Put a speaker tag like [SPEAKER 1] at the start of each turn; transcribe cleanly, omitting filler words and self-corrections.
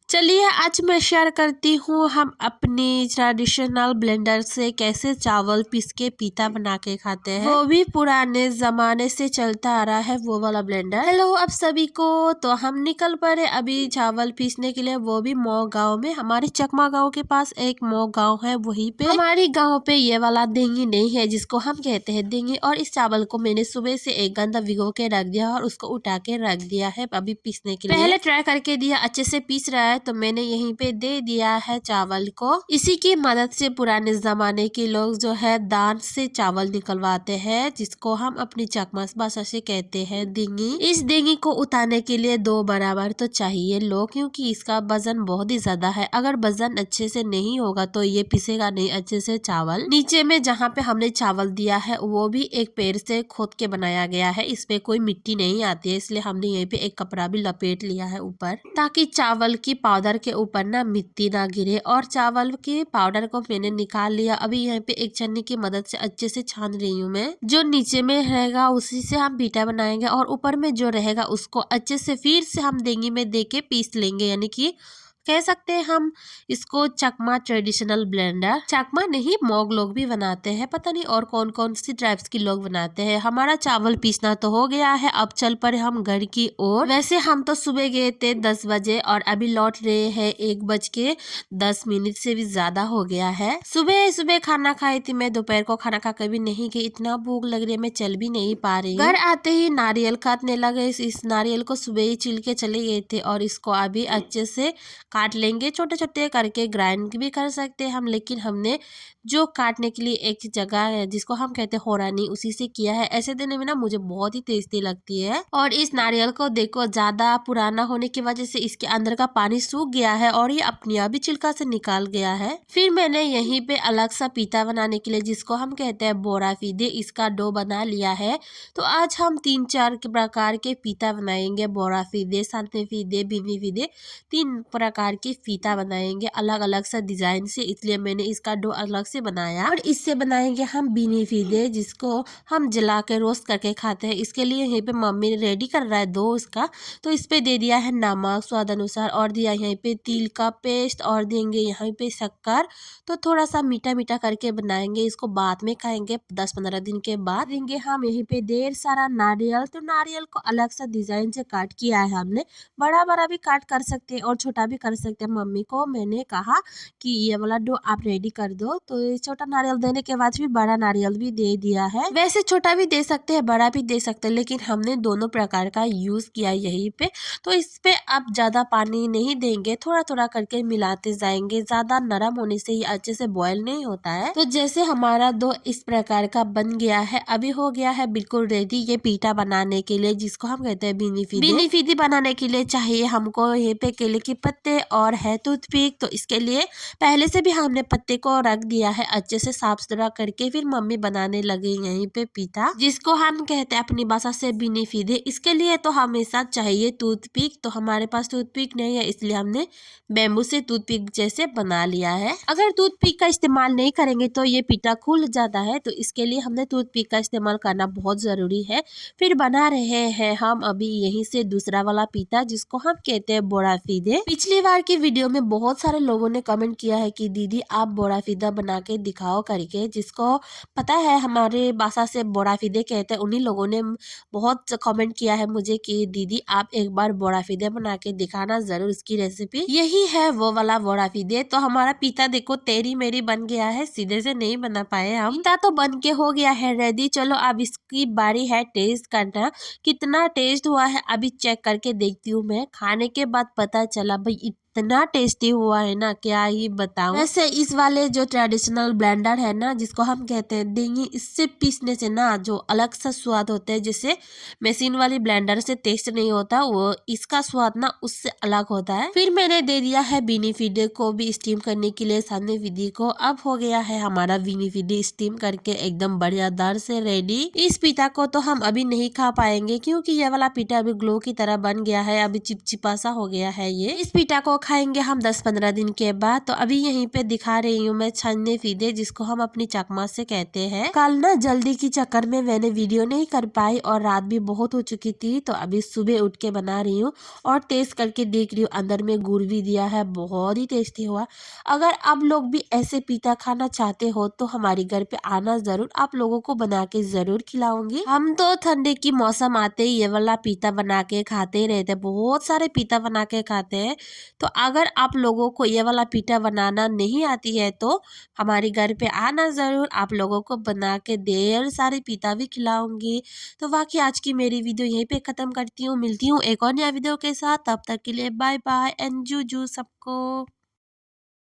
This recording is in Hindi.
[SPEAKER 1] चलिए आज मैं शेयर करती हूँ हम अपनी ट्रेडिशनल ब्लेंडर से कैसे चावल पीस के पीता बना के खाते हैं, वो भी पुराने जमाने से चलता आ रहा है वो वाला ब्लेंडर। हेलो आप सभी को। तो हम निकल पड़े अभी चावल पीसने के लिए, वो भी मऊ गांव में। हमारे चकमा गांव के पास एक मऊ गांव है, वहीं पे हमारी गांव पे ये वाला देंगी नहीं है जिसको हम कहते हैं देंगी। और इस चावल को मैंने सुबह से 1 घंटा भिगो के रख दिया और उसको उठा के रख दिया है अभी पीसने के लिए। पहले ट्राई करके दिया, अच्छे से पीस रहा है तो मैंने यहीं पे दे दिया है चावल को। इसी की मदद से पुराने जमाने के लोग जो है दान से चावल निकलवाते हैं, जिसको हम अपनी चकमा भाषा से कहते हैं देंगी। इस देंगी को उतारने के लिए 2 बराबर तो चाहिए लोग, क्योंकि इसका वजन बहुत ही ज्यादा है। अगर वजन अच्छे से नहीं होगा तो ये पिसेगा नहीं अच्छे से चावल। नीचे में जहाँ पे हमने चावल दिया है वो भी एक पेड़ से खोद के बनाया गया है, इसपे कोई मिट्टी नहीं आती है, इसलिए हमने यहीं पे एक कपड़ा भी लपेट लिया है ऊपर, ताकि चावल की पाउडर के ऊपर ना मिट्टी ना गिरे। और चावल के पाउडर को मैंने निकाल लिया। अभी यहाँ पे एक छन्नी की मदद से अच्छे से छान रही हूँ मैं। जो नीचे में रहेगा उसी से हम पीठा बनाएंगे और ऊपर में जो रहेगा उसको अच्छे से फिर से हम देंगी में दे के पीस लेंगे, यानी कि कह सकते हैं हम इसको चकमा ट्रेडिशनल ब्लेंडर। चकमा नहीं, मोग लोग भी बनाते हैं, पता नहीं और कौन कौन सी ट्राइब्स के लोग बनाते हैं। हमारा चावल पीसना तो हो गया है, अब चल पड़े हम घर की ओर। वैसे हम तो सुबह गए थे 10 बजे और अभी लौट रहे हैं 1:10 से भी ज्यादा हो गया है। सुबह सुबह खाना खाई थी मैं, दोपहर को खाना खा कभी नहीं गई, इतना भूख लग रही है मैं चल भी नहीं पा रही। घर आते ही नारियल काटने लगे। इस नारियल को सुबह ही छिल के चले गए थे और इसको अभी अच्छे से काट लेंगे, छोटे छोटे करके ग्राइंड भी कर सकते हैं हम, लेकिन हमने जो काटने के लिए एक जगह है जिसको हम कहते हैं होरानी, उसी से किया है। ऐसे देने में ना मुझे बहुत ही टेस्टी लगती है। और इस नारियल को देखो ज्यादा पुराना होने की वजह से इसके अंदर का पानी सूख गया है और ये अपने आप ही छिलका से निकाल गया है। फिर मैंने यहीं पे अलग सा पीता बनाने के लिए, जिसको हम कहते हैं बोरा फीदे, इसका डो बना लिया है। तो आज हम 3-4 प्रकार के पीता बनाएंगे, बोरा फीदे, सांते फीदे, बीनी फीदे, 3 प्रकार की फीता बनाएंगे अलग अलग सा डिजाइन से, इसलिए मैंने इसका डो अलग से बनाया। और इससे बनाएंगे हम बीनी फीदे, जिसको हम जला के रोस्ट करके खाते हैं। इसके लिए यहीं पे मम्मी रेडी कर रहा है डो इसका। तो इस पे दे दिया है नमक स्वाद अनुसार और दिया यहीं पे तिल का पेस्ट और देंगे यहाँ पे शक्कर। तो थोड़ा सा मीठा मीठा करके बनाएंगे, इसको बाद में खाएंगे 10-15 दिन के बाद। देंगे हम यहीं पे ढेर सारा नारियल। तो नारियल को अलग सा डिजाइन से काट किया है हमने, बड़ा बड़ा भी काट कर सकते हैं और छोटा भी कर सकते हैं। मम्मी को मैंने कहा कि ये वाला डो आप रेडी कर दो, तो ये छोटा नारियल देने के बाद भी बड़ा नारियल भी दे दिया है। वैसे छोटा भी दे सकते हैं बड़ा भी दे सकते हैं, लेकिन हमने दोनों प्रकार का यूज किया यहीं पे। तो इस पे आप ज्यादा पानी नहीं देंगे, थोड़ा थोड़ा करके मिलाते जाएंगे, ज्यादा नरम होने से ये अच्छे से बॉयल नहीं होता है। तो जैसे हमारा डो इस प्रकार का बन गया है, अभी हो गया है बिल्कुल रेडी ये पीठा बनाने के लिए, जिसको हम कहते हैं बीनी फीदी। बीनी फीदी बनाने के लिए चाहिए हमको यहाँ पे केले के पत्ते और है टूथपिक। तो इसके लिए पहले से भी हमने पत्ते को रख दिया है अच्छे से साफ सुथरा करके। फिर मम्मी बनाने लगे यहीं पे पीता, जिसको हम कहते हैं अपनी भाषा से बीनी फीदे। इसके लिए तो हमेशा चाहिए टूथपिक, तो हमारे पास टूथपिक नहीं है, इसलिए हमने बेम्बू से टूथपिक जैसे बना लिया है। अगर टूथपिक का इस्तेमाल नहीं करेंगे तो ये पीता खुल जाता है, तो इसके लिए हमने टूथपिक का इस्तेमाल करना बहुत जरूरी है। फिर बना रहे हैं हम अभी यहीं से दूसरा वाला पीता, जिसको हम कहते हैं बोरा फीदे। पिछली बार की वीडियो में बहुत सारे लोगों ने कमेंट किया है कि दीदी आप बोरा फीदा बना के दिखाओ करके, जिसको पता है हमारे भाषा से बोरा फीदे कहते हैं, उन्हीं लोगों ने बहुत कमेंट किया है मुझे कि दीदी आप एक बार बोरा फीदे बना के दिखाना जरूर, इसकी रेसिपी यही है वो वाला बोरा फीदे। तो हमारा पीता देखो तेरी मेरी बन गया है, सीधे से नहीं बना पाए हम। पीता तो बन के हो गया है रेडी। चलो अब इसकी बारी है टेस्ट करना, कितना टेस्ट हुआ है अभी चेक करके देखती हूँ मैं। खाने के बाद पता चला भाई इतना टेस्टी हुआ है ना, क्या ही बताऊं। वैसे इस वाले जो ट्रेडिशनल ब्लेंडर है ना, जिसको हम कहते हैं देंगी, इससे पीसने से ना जो अलग सा स्वाद होता है, जैसे मशीन वाली ब्लेंडर से टेस्ट नहीं होता, वो इसका स्वाद ना उससे अलग होता है। फिर मैंने दे दिया है बीनी फीडे को भी स्टीम करने के लिए, सामने विधि को। अब हो गया है हमारा बीनी फीडे स्टीम करके एकदम बढ़िया दर से रेडी। इस पीता को तो हम अभी नहीं खा पाएंगे, क्योंकि ये वाला पीता अभी ग्लो की तरह बन गया है, अभी चिपचिपा सा हो गया है ये। इस पीता को खाएंगे हम 10-15 दिन के बाद। तो अभी यहीं पे दिखा रही हूँ मैं छन्ने फीदे, जिसको हम अपनी चकमा से कहते हैं। कल ना जल्दी की चक्कर में मैंने वीडियो नहीं कर पाई और रात भी बहुत हो चुकी थी, तो अभी सुबह उठ के बना रही हूँ और टेस्ट करके देख रही हूँ। अंदर में गुड़ भी दिया है, बहुत ही टेस्टी हुआ। अगर आप लोग भी ऐसे पीता खाना चाहते हो तो हमारे घर पे आना जरूर, आप लोगों को बना के जरूर खिलाऊंगी। हम तो ठंडे की मौसम आते ही ये वाला पीता बना के खाते ही रहते, बहुत सारे पीता बना के खाते हैं। तो अगर आप लोगों को ये वाला पीता बनाना नहीं आती है तो हमारे घर पे आना ज़रूर, आप लोगों को बना के ढेर सारे पीता भी खिलाऊंगी। तो बाकी आज की मेरी वीडियो यहीं पे ख़त्म करती हूँ, मिलती हूँ एक और नया वीडियो के साथ। तब तक के लिए बाय बाय एंड जू जू सबको।